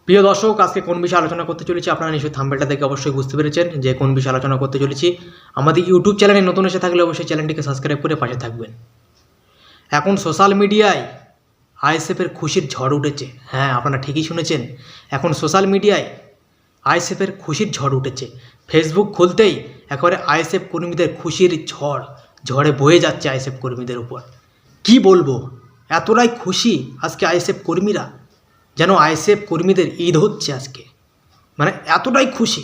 প্রিয় দর্শক, আজকে কোন বিষয়ে আলোচনা করতে চলেছি আপনারা নিশ্চয়ই থাম্বনেলটা দেখে অবশ্যই বুঝতে পেরেছেন যে কোন বিষয়ে আলোচনা করতে চলেছি। আমাদের ইউটিউব চ্যানেলে নতুন এসে থাকলে অবশ্যই চ্যানেলটিকে সাবস্ক্রাইব করে পাশে থাকবেন। এখন সোশ্যাল মিডিয়ায় আইএসএফের খুশির ঝড় উঠেছে। হ্যাঁ, আপনারা ঠিকই শুনেছেন, এখন সোশ্যাল মিডিয়ায় আইএসএফের খুশির ঝড় উঠেছে। ফেসবুক খুলতেই একেবারে আইএসএফ কর্মীদের খুশির ঝড়ে বয়ে যাচ্ছে আইএসএফ কর্মীদের উপর। কি বলবো, এতটাই খুশি আজকে আইএসএফ কর্মীরা, যেন আইএসএফ কর্মীদের ঈদ হচ্ছে আজকে। মানে এতটাই খুশি,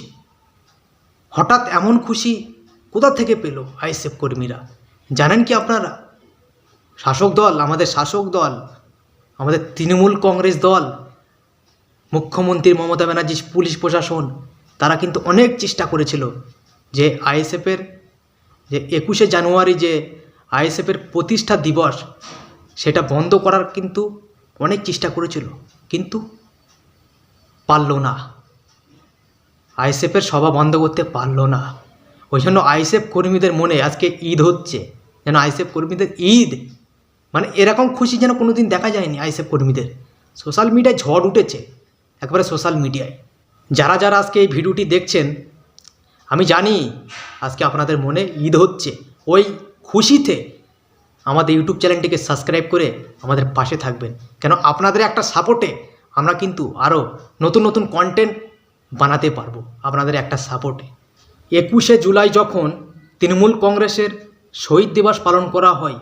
হঠাৎ এমন খুশি কোথা থেকে পেল আইএসএফ কর্মীরা জানেন কি আপনারা? শাসক দল, আমাদের শাসক দল, আমাদের তৃণমূল কংগ্রেস দল, মুখ্যমন্ত্রী মমতা ব্যানার্জি, পুলিশ প্রশাসন, তারা কিন্তু অনেক চেষ্টা করেছিল যে আইএসএফের যে 21শে জানুয়ারি যে আইএসএফের প্রতিষ্ঠা দিবস সেটা বন্ধ করার কিন্তু অনেক চেষ্টা করেছিল, কিন্তু পারল না। আইএসএফের সভা বন্ধ করতে পারল না। ওই জন্য আইএসএফ কর্মীদের মনে আজকে ঈদ হচ্ছে, যেন আইএসএফ কর্মীদের ঈদ, মানে এরকম খুশি যেন কোনো দিন দেখা যায়নি আইএসএফ কর্মীদের। সোশ্যাল মিডিয়ায় ঝড় উঠেছে একবারে সোশ্যাল মিডিয়ায়। যারা যারা আজকে এই ভিডিওটি দেখছেন, আমি জানি আজকে আপনাদের মনে ঈদ হচ্ছে। ওই খুশিতে আমাদের ইউটিউব চ্যানেলটিকে সাবস্ক্রাইব করে আমাদের পাশে থাকবেন, কেন আপনাদের একটা সাপোর্টে আমরা কিন্তু আরও নতুন নতুন কন্টেন্ট বানাতে পারবো। আপনাদের একটা সাপোর্টে 21শে জুলাই যখন তৃণমূল কংগ্রেসের শহীদ দিবস পালন করা হয়,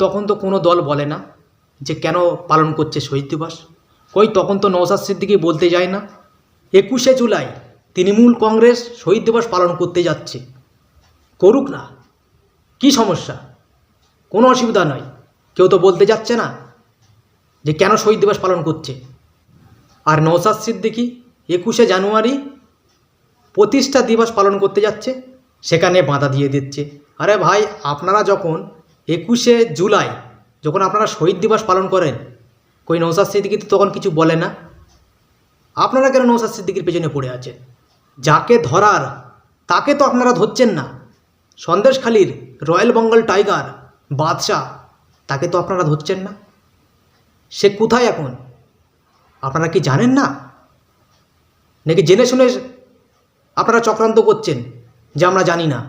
তখন তো কোনো দল বলে না যে কেন পালন করছে শহীদ দিবস। তখন তো নওশাদ সিদ্দিকী বলতে যায় না 21শে জুলাই তৃণমূল কংগ্রেস শহীদ দিবস পালন করতে যাচ্ছে, করুক না, কি সমস্যা, কোনো অসুবিধা নয়। কেউ তো বলতে যাচ্ছে না যে কেন শহীদ দিবস পালন করছে। আর নওশাদ সিদ্দিকী 21শে জানুয়ারি প্রতিষ্ঠা দিবস পালন করতে যাচ্ছে, সেখানে বাধা দিয়ে দিচ্ছে। আরে ভাই, আপনারা যখন 21শে জুলাই যখন আপনারা শহীদ দিবস পালন করেন, নওশাদ সিদ্দিকী তো তখন কিছু বলে না। আপনারা কেন নওশাদ সিদ্দিকীর পেছনে পড়ে আছেন? যাকে ধরার তাকে তো আপনারা ধরছেন না। সন্দেশখালীর রয়্যাল বেঙ্গল টাইগার বাদশা, তাকে তো আপনারা ধরছেন না। সে কোথায় এখন? আপনারা কি জানেন না? নাকি জেনে শুনে আপনারা চক্রান্ত করছেন যে আমরা জানি না?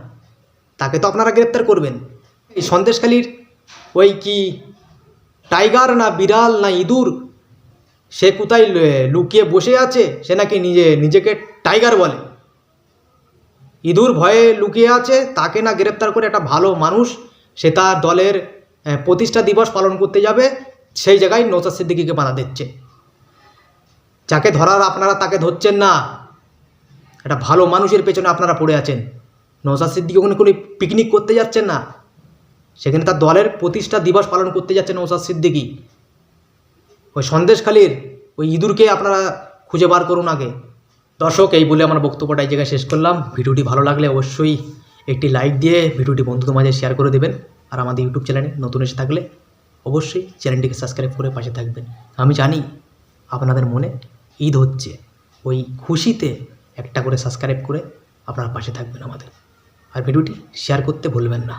তাকে তো আপনারা গ্রেপ্তার করবেন। এই সন্দেশখালীর ওই কি টাইগার না বিড়াল না ইঁদুর, সে কোথায় লুকিয়ে বসে আছে? সে নাকি নিজেকে টাইগার বলে, ইঁদুর ভয়ে লুকিয়ে আছে। তাকে না গ্রেপ্তার করে একটা ভালো মানুষ, সে তার দলের প্রতিষ্ঠা দিবস পালন করতে যাবে, সেই জায়গায় নওশাদ সিদ্দিকীকে বাধা দিচ্ছে। যাকে ধরার আপনারা তাকে ধরছেন না। একটা ভালো মানুষের পেছনে আপনারা পড়ে আছেন। নওশাদ সিদ্দিকী ওখানে কোনো পিকনিক করতে যাচ্ছেন না, সেখানে তার দলের প্রতিষ্ঠা দিবস পালন করতে যাচ্ছে নওশাদ সিদ্দিকী। ওই সন্দেশখালীর ওই ইঁদুরকে আপনারা খুঁজে বার করুন আগে। দর্শক, এই বলে আমার বক্তব্যটা এই জায়গায় শেষ করলাম। ভিডিওটি ভালো লাগলে অবশ্যই একটি লাইক দিয়ে ভিডিওটি বন্ধুদের মাঝে শেয়ার করে দেবেন। আর আমাদের ইউটিউব চ্যানেলে নতুন এসে থাকলে অবশ্যই চ্যানেলটিকে সাবস্ক্রাইব করে পাশে থাকবেন। আমি জানি আপনাদের মনে ঈদ হচ্ছে, ওই খুশিতে একটা করে সাবস্ক্রাইব করে আপনারা পাশে থাকবেন আমাদের। আর ভিডিওটি শেয়ার করতে ভুলবেন না।